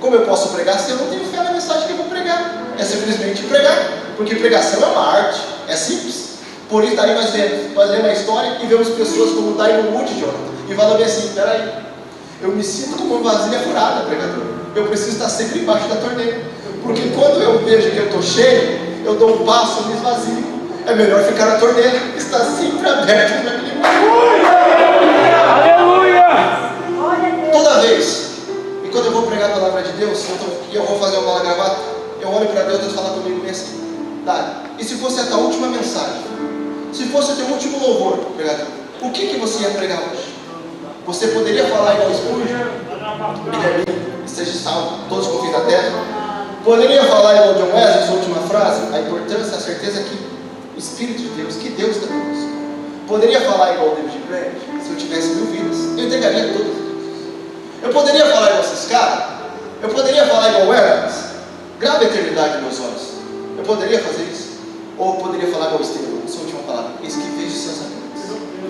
Como eu posso pregar se eu não tenho fé na mensagem que eu vou pregar? É simplesmente pregar, porque pregação é uma arte, é simples. Por isso daí nós lemos a história e vemos pessoas como Taino Wood, Jonathan, e falando bem assim: peraí, eu me sinto como uma vasilha furada, pregador. Eu preciso estar sempre embaixo da torneira, porque quando eu vejo que eu estou cheio, eu dou um passo e me esvazio. É melhor ficar na torneira, estar sempre aberto para mim. Aleluia! Toda vez, e quando eu vou pregar a palavra de Deus, e eu vou fazer uma bala gravata, eu olho para Deus, Deus fala comigo bem assim: tá, e se fosse a tua última mensagem? Se fosse o teu úlimo louvor, pregador, o que você ia pregar hoje? Você poderia falar igual Spurgeon, Benjamin, esteja salvo, todos os confins da terra? Poderia falar igual John Wesley, sua última frase, a importância, a certeza que o Espírito de Deus, que Deus está conosco. Poderia falar igual David Brand, se eu tivesse 1000 vidas, eu entregaria todas as vidas. Eu poderia falar igual esses caras? Eu poderia falar igual Evans? Grava a eternidade nos meus olhos. Eu poderia fazer isso? Ou eu poderia falar igual Estevão? Sua última palavra: eis que vejo seus amigos,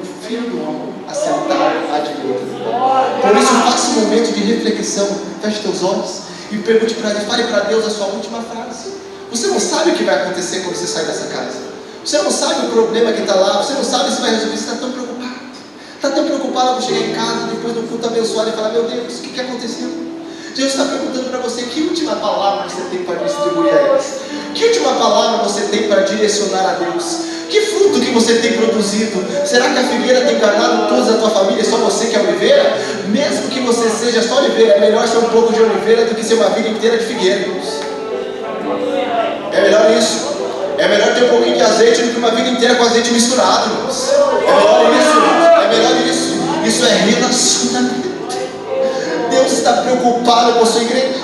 o Filho do Homem assentado à direita do Pai. Por isso, faça um momento de reflexão, feche teus olhos e pergunte para Deus, fale para Deus a sua última frase. Você não sabe o que vai acontecer quando você sai dessa casa. Você não sabe o problema que está lá. Você não sabe se vai resolver. Você está tão preocupado. Está tão preocupado para chegar em casa depois do culto abençoado e falar: meu Deus, o que aconteceu? Deus está perguntando para você: que última palavra você tem para distribuir a eles? Que última palavra você tem para direcionar a Deus? Que fruto que você tem produzido? Será que a figueira tem encarnado todos a tua família e só você que é oliveira? Mesmo que você seja só oliveira, é melhor ser um pouco de oliveira do que ser uma vida inteira de figueira. É melhor isso. É melhor ter um pouquinho de azeite do que uma vida inteira com azeite misturado, irmãos. É melhor isso, irmãos. É melhor isso. Isso é relacionamento. Deus está preocupado com a sua igreja.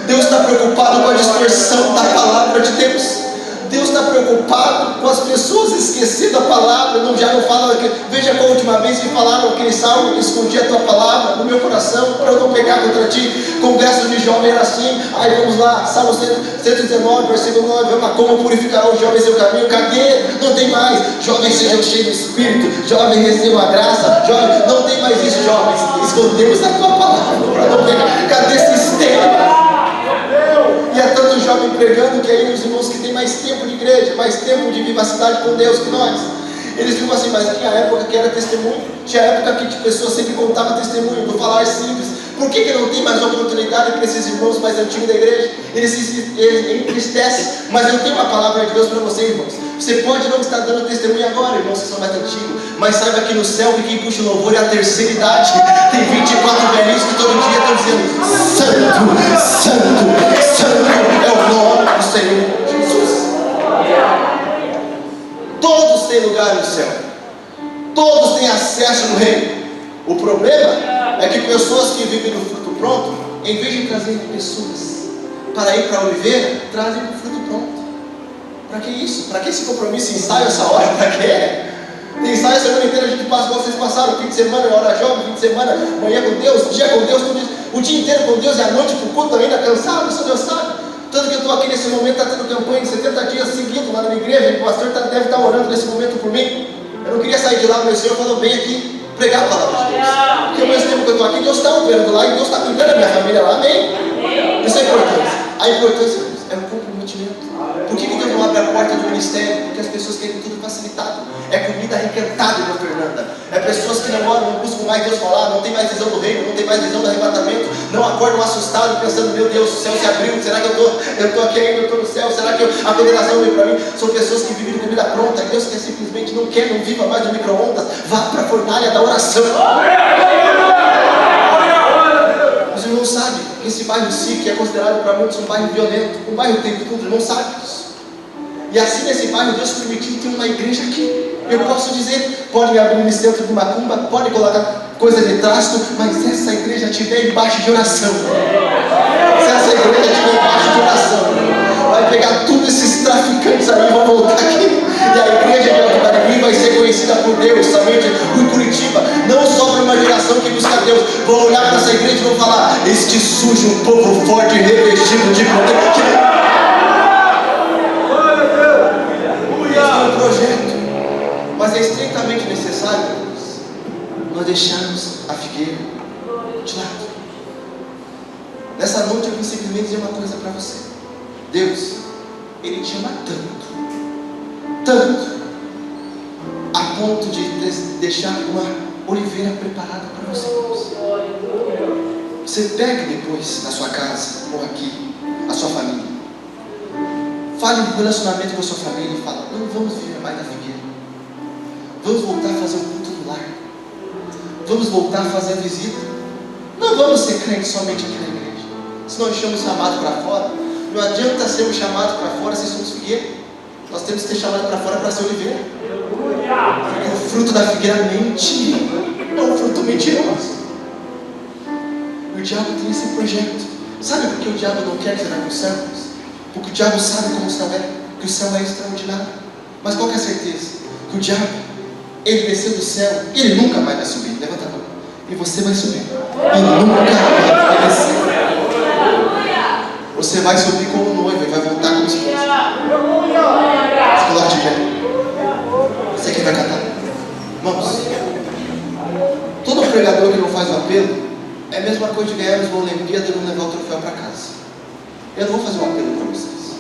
Deus está preocupado com a dispersão da palavra de Deus. Deus está preocupado com as pessoas esquecendo a palavra. Já não fala, veja qual a última vez que falaram aquele salmo, escondi a tua palavra no meu coração para eu não pecar contra ti. Congresso de jovem era assim. Aí vamos lá, Salmo 119, versículo 9, vamos lá, como purificar os jovens seu caminho? Cadê? Não tem mais. Jovens sejam cheios do Espírito, jovens recebam a graça, jovens, não tem mais isso, jovens. Escondemos a tua palavra para não pecar. Cadê esse sistema? E há tanto jovem pregando que aí os irmãos que têm mais tempo de igreja, mais tempo de vivacidade com Deus que nós, eles ficam assim, mas tinha época que era testemunho, tinha época que pessoas sempre contavam testemunho, do falar simples. Por que não tem mais oportunidade para esses irmãos mais antigos da igreja? Eles entristecem, mas eu tenho uma palavra de Deus para vocês, irmãos. Você pode não estar dando testemunho agora, irmãos que são mais antigos, mas saiba que no céu que quem puxa o louvor é a terceira idade. Tem 24 velhinhos que todo dia estão dizendo: Santo, Santo, Santo é o nome do Senhor Jesus. Todos têm lugar no céu, todos têm acesso no reino. O problema é que pessoas que vivem no fruto pronto, em vez de trazer pessoas para ir para a oliveira, trazem para o fruto pronto. Para que isso? Para que esse compromisso, ensaio essa hora? Para quê? Tem ensaio a semana inteira, a gente passa igual vocês passaram, fim de semana, hora jovem, fim de semana, manhã com Deus, dia com Deus, tudo isso, o dia inteiro com Deus e a noite para o culto ainda cansado, isso Deus sabe. Tanto que eu estou aqui nesse momento, está tendo campanha de 70 dias seguidos lá na minha igreja, e o pastor deve estar orando nesse momento por mim. Eu não queria sair de lá, mas o Senhor falou: vem aqui pregar a palavra de Deus. Porque ao mesmo tempo que eu estou aqui, Deus está operando lá e Deus está cuidando da minha família lá, amém? Isso é importante. A importância é o comprometimento. Por que Deus não abre a porta do ministério? Porque as pessoas querem tudo facilitado. É comida requentada, irmã Fernanda. É pessoas que não oram, não buscam mais Deus falar, não tem mais visão do reino, não tem mais visão do arrebatamento, não acordam assustados pensando: meu Deus, o céu se abriu, será que eu estou aqui ainda, eu estou no céu, será que a condenação veio para mim? São pessoas que vivem de comida pronta. Deus quer simplesmente, não quer, não viva mais no micro-ondas, vá para a fornalha da oração. Os irmãos sabem que esse bairro SIC é considerado para muitos um bairro violento, um bairro tem tudo, não sabe disso. E assim nesse bairro Deus permitiu ter uma igreja aqui. Eu posso dizer, pode abrir no centro de macumba, pode colocar coisa de tráfico, mas se essa igreja estiver embaixo de oração, se essa igreja estiver embaixo de oração, vai pegar todos esses traficantes aí e vão voltar aqui. E a igreja de Alto Barigui vai ser conhecida por Deus, somente por Curitiba, não só por uma geração que busca Deus. Vão olhar para essa igreja e vão falar: este sujo, um povo forte, revestido de poder. Um projeto, mas é estritamente necessário nós deixarmos a figueira de lado. Nessa noite eu vim simplesmente dizer uma coisa para você: Deus, Ele te ama tanto, a ponto de deixar uma oliveira preparada para você. Você pegue depois na sua casa ou aqui a sua família, fale do relacionamento com a sua família e fala: não vamos viver mais na figueira, vamos voltar a fazer o culto do lar, vamos voltar a fazer a visita, não vamos ser crentes somente aqui na igreja. Se nós somos chamados para fora, não adianta sermos chamados para fora se somos figueira. Nós temos que ser chamados para fora para ser oliveira. Porque o fruto da figueira mente, é um fruto mentiroso. O diabo tem esse projeto. Sabe por que o diabo não quer que você vá para o céu? Porque o diabo sabe como o céu é, que o céu é extraordinário. Mas qual que é a certeza? Que o diabo, ele desceu do céu, ele nunca mais vai subir. Levanta a mão. E você vai subir. Ele nunca vai descer. Você vai subir como noiva e vai voltar como esposa. Se coloque de pé. Você que vai cantar. Vamos. Todo pregador que não faz o apelo é a mesma coisa de ganharmos uma Olimpíada e não levar o troféu para casa. Eu não vou fazer um apelo para vocês.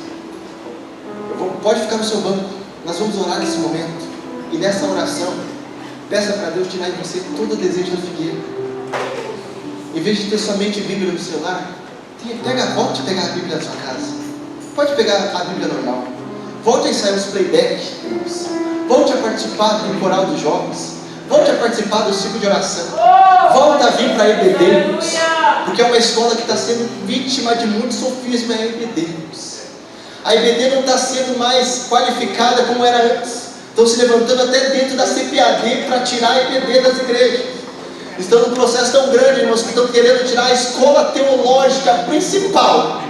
Pode ficar no seu banco. Nós vamos orar nesse momento. E nessa oração, peça para Deus tirar de você todo o desejo da figueira. Em vez de ter somente Bíblia no celular, volte a pegar a Bíblia na sua casa. Pode pegar a Bíblia normal. Volte a ensaiar os playback. Volte a participar do coral dos jovens. Volte a participar do ciclo de oração. Volte a vir para a EBD, porque é uma escola que está sendo vítima de muito sofisma. É a EBD. A EBD não está sendo mais qualificada como era antes. Estão se levantando até dentro da CPAD para tirar a EBD das igrejas. Estão num processo tão grande, irmãos, que estão querendo tirar a escola teológica principal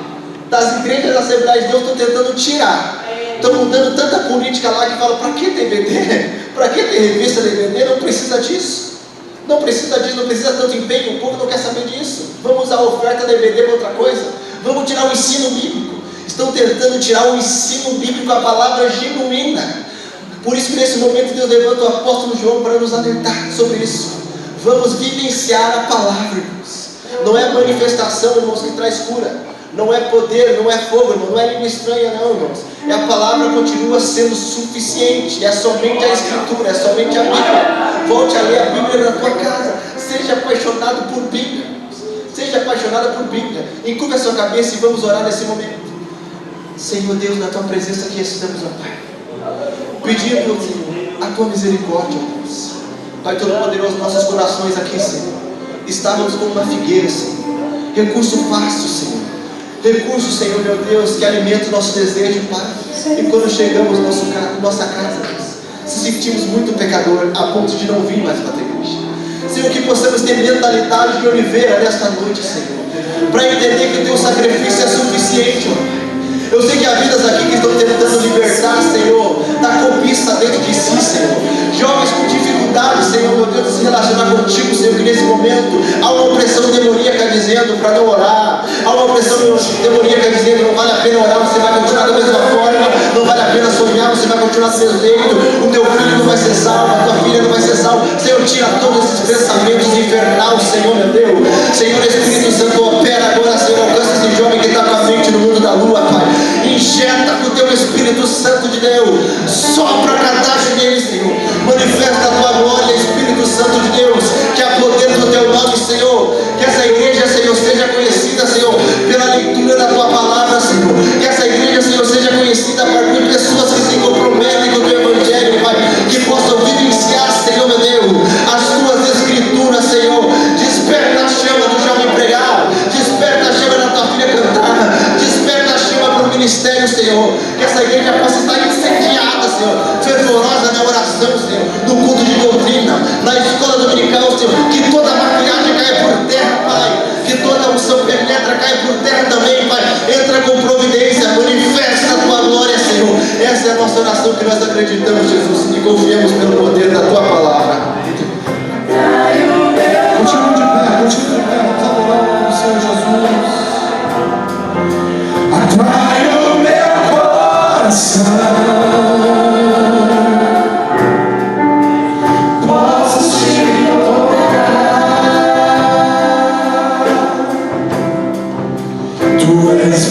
das igrejas da Assembleia de Deus. Estão tentando tirar. Estão mudando tanta política lá que fala, para que DVD? Para que ter revista DVD? Não precisa disso. Não precisa disso, não precisa tanto empenho, o povo não quer saber disso. Vamos usar a oferta da DVD para outra coisa. Vamos tirar o ensino bíblico. Estão tentando tirar o ensino bíblico, a palavra genuína. Por isso que nesse momento Deus levanta o apóstolo João para nos alertar sobre isso. Vamos vivenciar a palavra, irmãos. Não é manifestação, irmãos, que traz cura. Não é poder, não é fogo, irmão, não é língua estranha, não, irmãos. É a palavra continua sendo suficiente. É somente a Escritura, é somente a Bíblia. Volte a ler a Bíblia na tua casa. Seja apaixonado por Bíblia. Seja apaixonada por Bíblia. Encurva a sua cabeça e vamos orar nesse momento. Senhor Deus, na tua presença aqui estamos, ó Pai. Pedindo, Senhor, a tua misericórdia, ó Deus. Pai Todo-Poderoso, nossos corações aqui, Senhor, estávamos como uma figueira, Senhor. Recurso fácil, Senhor. Recurso, Senhor, meu Deus, que alimenta o nosso desejo, Pai. E quando chegamos na nossa casa, Deus, se sentimos muito pecador, a ponto de não vir mais para a tua igreja. Senhor, que possamos ter mentalidade de oliveira nesta noite, Senhor, para entender que o teu sacrifício é suficiente, ó Pai. Eu sei que há vidas aqui que estão tentando libertar, Senhor, da cobiça dentro de si, Senhor. Jovens com dificuldade, Senhor, meu Deus, de se relacionar contigo, Senhor, que nesse momento há uma opressão demoníaca dizendo para não orar. Há uma opressão demoníaca dizendo não vale a pena orar, você vai continuar da mesma forma. Não vale a pena sonhar, você vai continuar sendo eleito. O teu filho não vai ser salvo, a tua filha não vai ser salva. Senhor, tira todos esses pensamentos infernais, Senhor, meu Deus. Senhor, Espírito Santo, opera agora, Senhor, alcança esse jovem que está com a mente no mundo da lua, Pai. Injeta com o teu Espírito Santo de Deus. Sopra a cadastro dele, Senhor. Manifesta a tua glória, Espírito Santo de Deus. Que há poder no teu nome, Senhor. Que essa igreja, Senhor, seja conhecida, Senhor, pela leitura da tua palavra, Senhor. Que essa igreja, Senhor, seja conhecida por pessoas que se comprometem com o teu evangelho, Pai. Que possam vivenciar, Senhor, meu Deus, as tuas escrituras, Senhor. Desperta a chama do jovem pregar. Desperta a chama da tua filha cantar. Desperta a chama para o ministério, Senhor. Que essa igreja possa estar incendiada, Senhor, fervorosa na oração, Senhor, no culto de doutrina, na escola dominical, Senhor. Que toda maquiagem caia por terra, Pai. Que toda unção penetra, caia por terra também, Pai. Entra com providência, manifesta a tua glória, Senhor. Essa é a nossa oração que nós acreditamos, Jesus, e confiamos pelo poder da tua palavra. Continue de pé, vamos adorar o Senhor Jesus. Atrai o meu coração.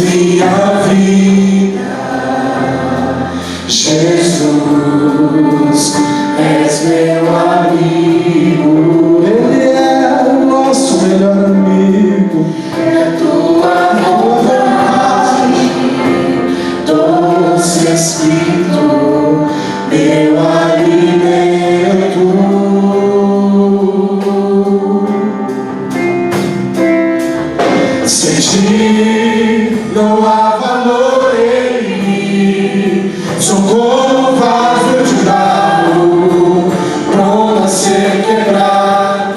Minha vida, Jesus, és meu amigo. Ele é o nosso melhor amigo. É tua vontade, doce Espírito, meu alimento. Sentir não há valor em mim. Sou como vaso de barro, pronto a ser quebrado,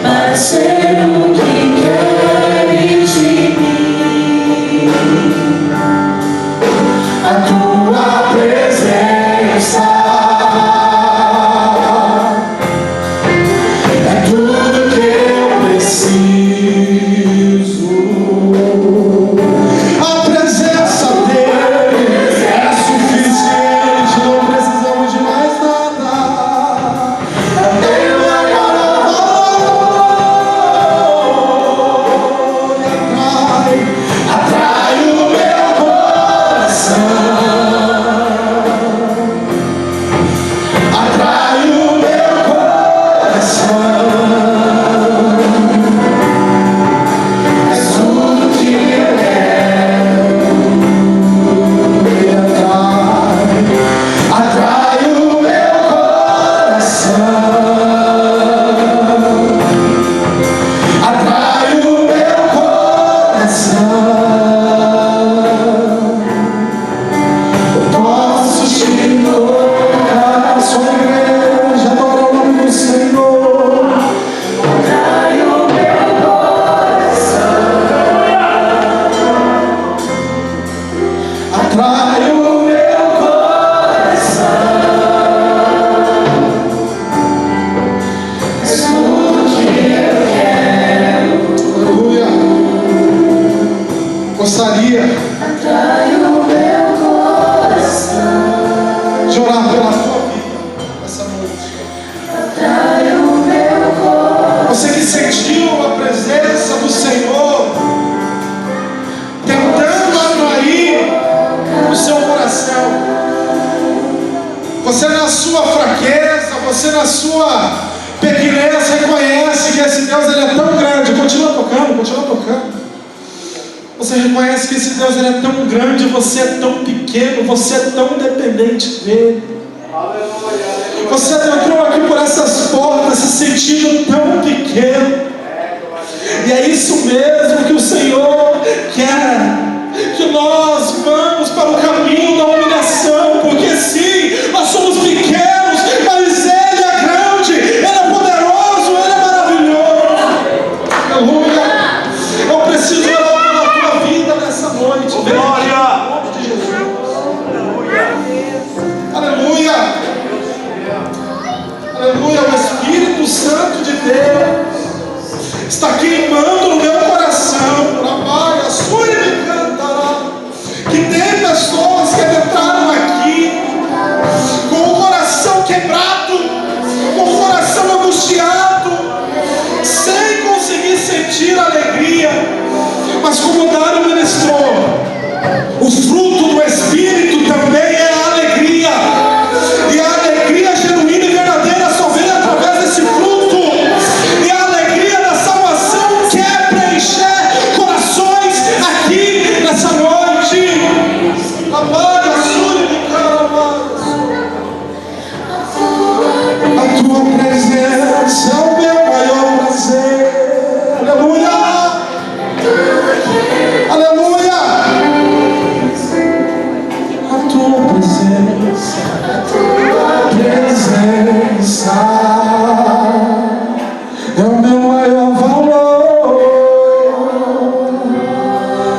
para ser o que queres de mim. A tua presença é tudo que eu preciso. Atrai o meu coração. sua fraqueza, você na sua pequenez reconhece que esse Deus ele é tão grande. Continua tocando, continua tocando. Você reconhece que esse Deus ele é tão grande, você é tão pequeno, você é tão dependente dele. Você entrou aqui por essas portas se sentindo tão pequeno. E é isso mesmo que o Senhor quer. Que nós vamos para o caminho da humilhação. Porque sim, nós somos pequenos, mas Ele é grande, Ele é poderoso, Ele é maravilhoso. Aleluia. Eu preciso orar pela tua vida nessa noite. Glória. Em nome de Jesus. Aleluia. Aleluia. O Espírito Santo de Deus está queimando no meu coração. Que tem pessoas que entraram aqui com o coração quebrado, com o coração angustiado, sem conseguir sentir alegria. Mas como o Dário ministrou, o fruto do Espírito também é a alegria. E a alegria genuína e verdadeira só vem através desse fruto. E a alegria da salvação quer preencher corações aqui nessa noite. A tua presença é o meu maior prazer. Aleluia. Aleluia. A tua presença é o meu maior valor.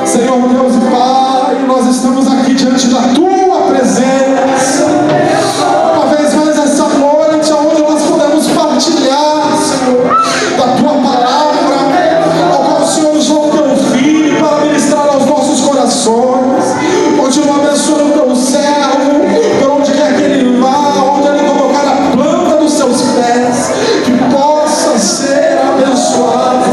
Senhor Deus e Pai, nós estamos aqui diante da tua presença. Uma vez mais essa noite, onde nós podemos partilhar, Senhor, da tua palavra, ao qual o Senhor usou o teu filho para ministrar aos nossos corações. Continua abençoando o teu servo, por onde quer que ele vá, onde ele colocar a planta dos seus pés, que possa ser abençoado.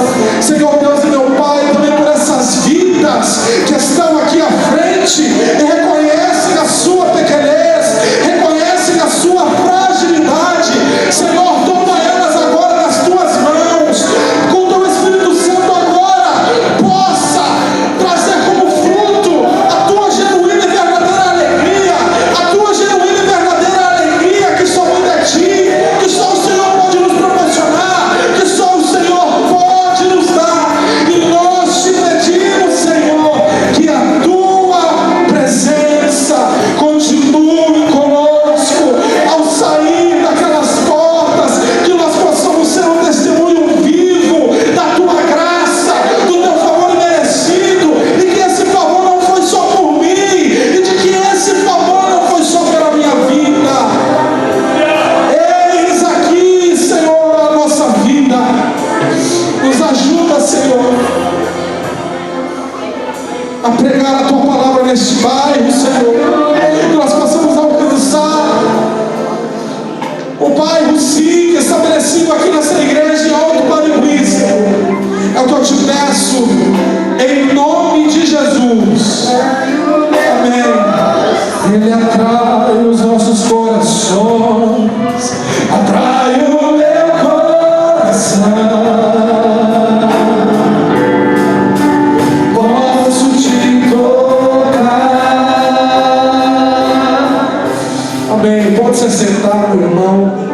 Senhor Deus e meu Pai, também por essas vidas que estão aqui à frente e reconhecem a sua pequenez, reconhecem a sua fragilidade. Senhor, toma elas agora nas tuas mãos, com o teu Espírito Santo agora possa trazer como fruto a tua genuína e verdadeira alegria, a tua genuína e verdadeira alegria que só vem de ti, que só o Senhor pode nos proporcionar, que só o Senhor pode nos dar. E nós te pedimos, Senhor, que a tua presença continue conosco ao sair daquelas portas, que nós possamos ser um testemunho vivo da tua graça, do teu favor imerecido, e que esse favor não foi só por mim, e de que esse favor não foi só pela minha vida. Eis aqui, Senhor, a nossa vida. Nos ajuda, Senhor, a pregar a tua palavra neste bairro, Senhor, que nós possamos alcançar o bairro SIC estabelecido aqui nessa igreja em Alto Barigui, Senhor. É o que eu te peço, em nome de Jesus. Amém. Ele atrai os nossos corações, atrai o meu coração. Posso te tocar. Amém. Pode se sentar, meu irmão.